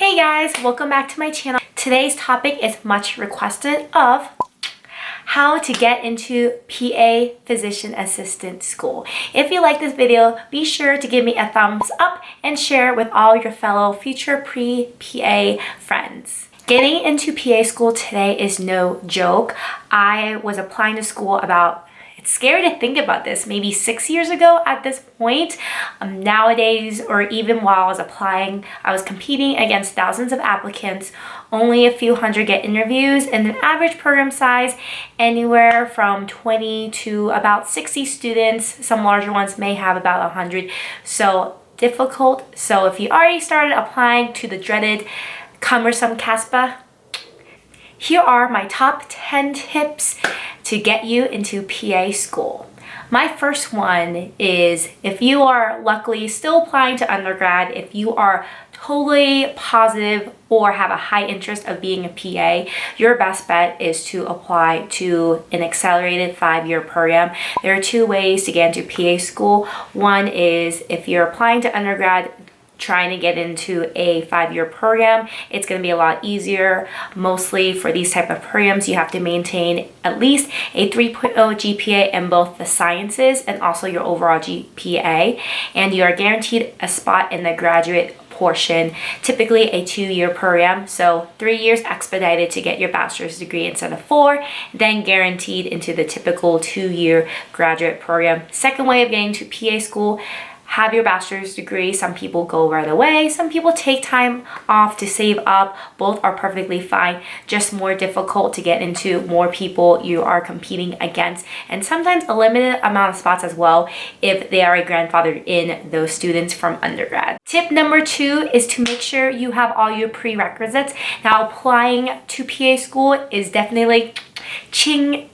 Hey guys, welcome back to my channel. Today's topic is much requested of how to get into PA physician assistant school. If you like this video, be sure to give me a thumbs up and share with all your fellow future pre-PA friends. Getting into PA school today is no joke. I was applying to school it's scary to think about this, maybe 6 years ago at this point. Nowadays, or even while I was applying, I was competing against thousands of applicants. Only a few hundred get interviews, and the average program size anywhere from 20 to about 60 students. Some larger ones may have about 100. So difficult. So if you already started applying to the dreaded cumbersome CASPA, here are my top 10 tips to get you into PA school. My first one is, if you are luckily still applying to undergrad, if you are totally positive or have a high interest of being a PA, your best bet is to apply to an accelerated 5-year program. There are two ways to get into PA school. One is if you're applying to undergrad, trying to get into a 5-year program, it's going to be a lot easier. Mostly for these type of programs, you have to maintain at least a 3.0 GPA in both the sciences and also your overall GPA, and you are guaranteed a spot in the graduate portion, typically a 2-year program. So 3 years expedited to get your bachelor's degree instead of 4, then guaranteed into the typical 2-year graduate program. Second way of getting to PA school, have your bachelor's degree. Some people go right away. Some people take time off to save up. Both are perfectly fine. Just more difficult to get into, more people you are competing against, and sometimes a limited amount of spots as well if they are grandfathered in those students from undergrad. Tip number 2 is to make sure you have all your prerequisites. Now, applying to PA school is definitely ching,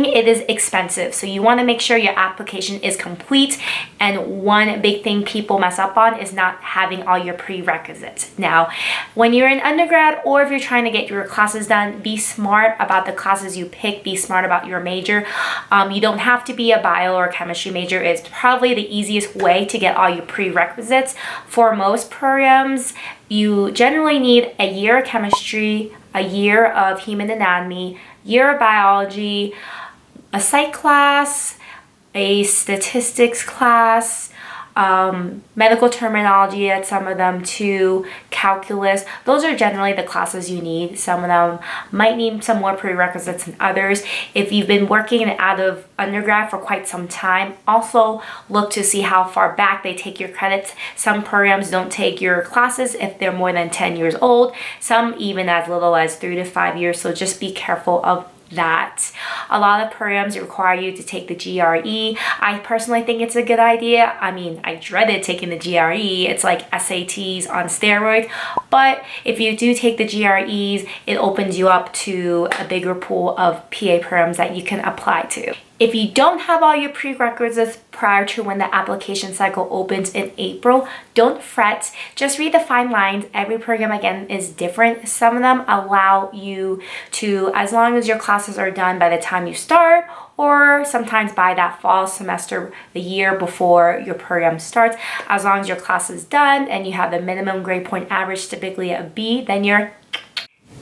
it is expensive. So you want to make sure your application is complete. And one big thing people mess up on is not having all your prerequisites. Now, when you're in undergrad or if you're trying to get your classes done, be smart about the classes you pick. Be smart about your major. You don't have to be a bio or chemistry major. It's probably the easiest way to get all your prerequisites. For most programs, you generally need a year of chemistry, a year of human anatomy, year of biology, a psych class, a statistics class, medical terminology at some of them too, calculus. Those are generally the classes you need. Some of them might need some more prerequisites than others. If you've been working out of undergrad for quite some time, also look to see how far back they take your credits. Some programs don't take your classes if they're more than 10 years old, some even as little as 3 to 5 years, so just be careful of that. A lot of programs require you to take the GRE. I personally think it's a good idea. I mean, I dreaded taking the GRE. It's like SATs on steroids. But if you do take the GREs, it opens you up to a bigger pool of PA programs that you can apply to. If you don't have all your prerequisites prior to when the application cycle opens in April, don't fret. Just read the fine lines. Every program, again, is different. Some of them allow you to, as long as your classes are done by the time you start, or sometimes by that fall semester, the year before your program starts, as long as your class is done and you have the minimum grade point average, typically a B, then you're.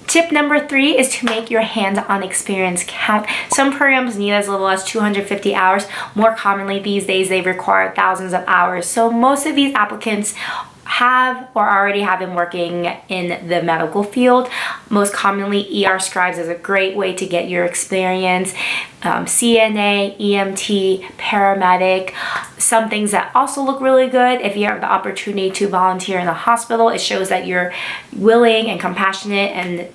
Tip number 3 is to make your hands-on experience count. Some programs need as little as 250 hours. More commonly these days, they require thousands of hours. So most of these applicants have or already have been working in the medical field. Most commonly, ER scribes is a great way to get your experience. CNA, EMT, paramedic. Some things that also look really good, if you have the opportunity to volunteer in a hospital, it shows that you're willing and compassionate and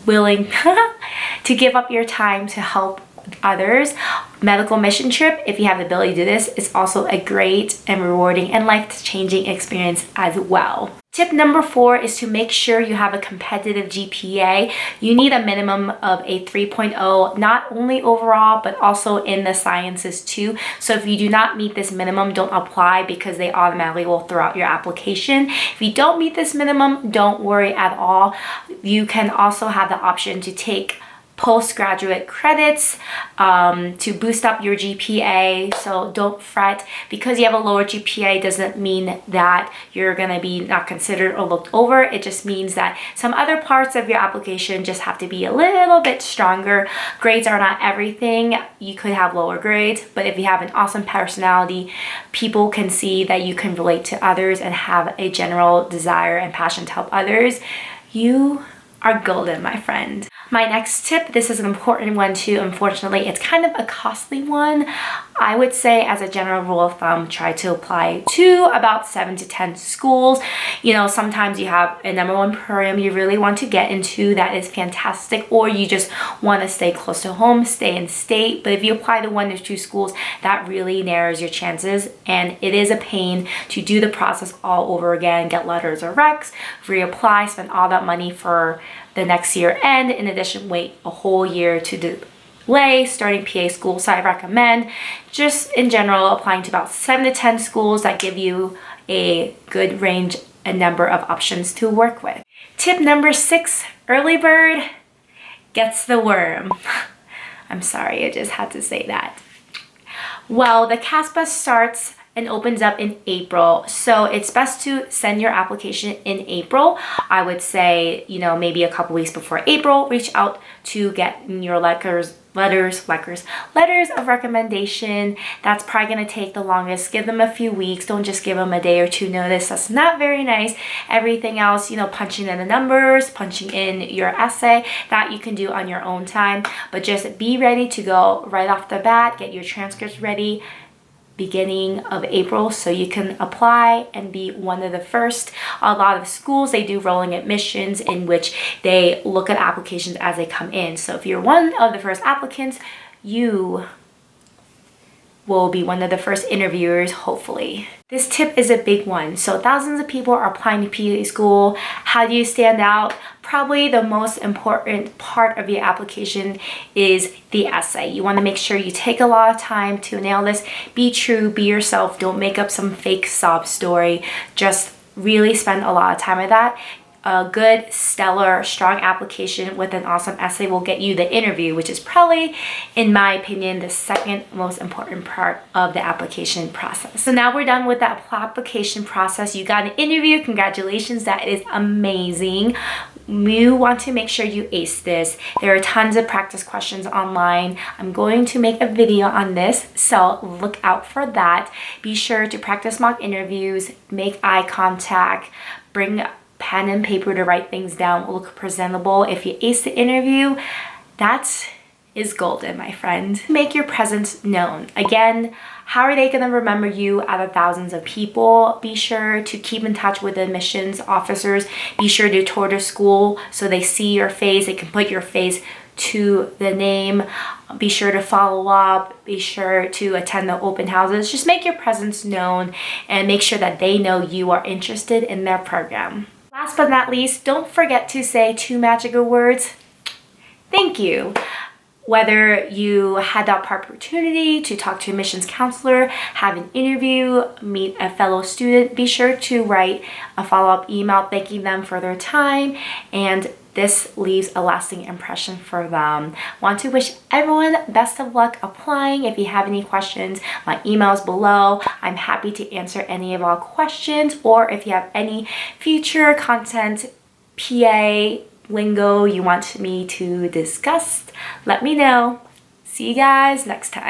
willing to give up your time to help others. Medical mission trip, if you have the ability to do this, is also a great and rewarding and life-changing experience as well. Tip number 4 is to make sure you have a competitive GPA. You need a minimum of a 3.0, not only overall, but also in the sciences too. So if you do not meet this minimum, don't apply because they automatically will throw out your application. If you don't meet this minimum, don't worry at all. You can also have the option to take postgraduate credits to boost up your GPA. So don't fret. Because you have a lower GPA doesn't mean that you're going to be not considered or looked over. It just means that some other parts of your application just have to be a little bit stronger. Grades are not everything. You could have lower grades, but if you have an awesome personality, people can see that you can relate to others and have a general desire and passion to help others. You are golden, my friend. My next tip, this is an important one too. Unfortunately, it's kind of a costly one. I would say as a general rule of thumb, try to apply to about 7 to 10 schools. You know, sometimes you have a #1 program you really want to get into that is fantastic, or you just want to stay close to home, stay in state. But if you apply to 1 to 2 schools, that really narrows your chances. And it is a pain to do the process all over again, get letters or recs, reapply, spend all that money for the next year, and in addition, wait a whole year to delay starting PA school. So I recommend just in general applying to about 7 to 10 schools that give you a good range and number of options to work with. Tip number 6, early bird gets the worm. I'm sorry, I just had to say that. Well, the CASPA starts and opens up in April. So it's best to send your application in April. I would say, you know, maybe a couple weeks before April, reach out to get your letters of recommendation. That's probably gonna take the longest. Give them a few weeks. Don't just give them a day or 2 notice. That's not very nice. Everything else, you know, punching in the numbers, punching in your essay, that you can do on your own time. But just be ready to go right off the bat. Get your transcripts ready beginning of April so you can apply and be one of the first. A lot of schools, they do rolling admissions in which they look at applications as they come in. So if you're one of the first applicants, you will be one of the first interviewers, hopefully. This tip is a big one. So thousands of people are applying to PA school. How do you stand out? Probably the most important part of your application is the essay. You want to make sure you take a lot of time to nail this. Be true, be yourself. Don't make up some fake sob story. Just really spend a lot of time with that. A good, stellar, strong application with an awesome essay will get you the interview, which is probably, in my opinion, the second most important part of the application process. So now we're done with the application process. You got an interview. Congratulations. That is amazing. You want to make sure you ace this. There are tons of practice questions online. I'm going to make a video on this, so look out for that. Be sure to practice mock interviews, make eye contact, bring pen and paper to write things down, look presentable. If you ace the interview, that is golden, my friend. Make your presence known. Again, how are they gonna remember you out of thousands of people? Be sure to keep in touch with the admissions officers. Be sure to tour the school so they see your face. They can put your face to the name. Be sure to follow up. Be sure to attend the open houses. Just make your presence known and make sure that they know you are interested in their program. Last but not least, don't forget to say 2 magical words. Thank you. Whether you had the opportunity to talk to a admissions counselor, have an interview, meet a fellow student, be sure to write a follow-up email thanking them for their time, and this leaves a lasting impression for them. Want to wish everyone best of luck applying. If you have any questions, my email is below. I'm happy to answer any of our questions, or if you have any future content, PA, lingo you want me to discuss, let me know. See you guys next time.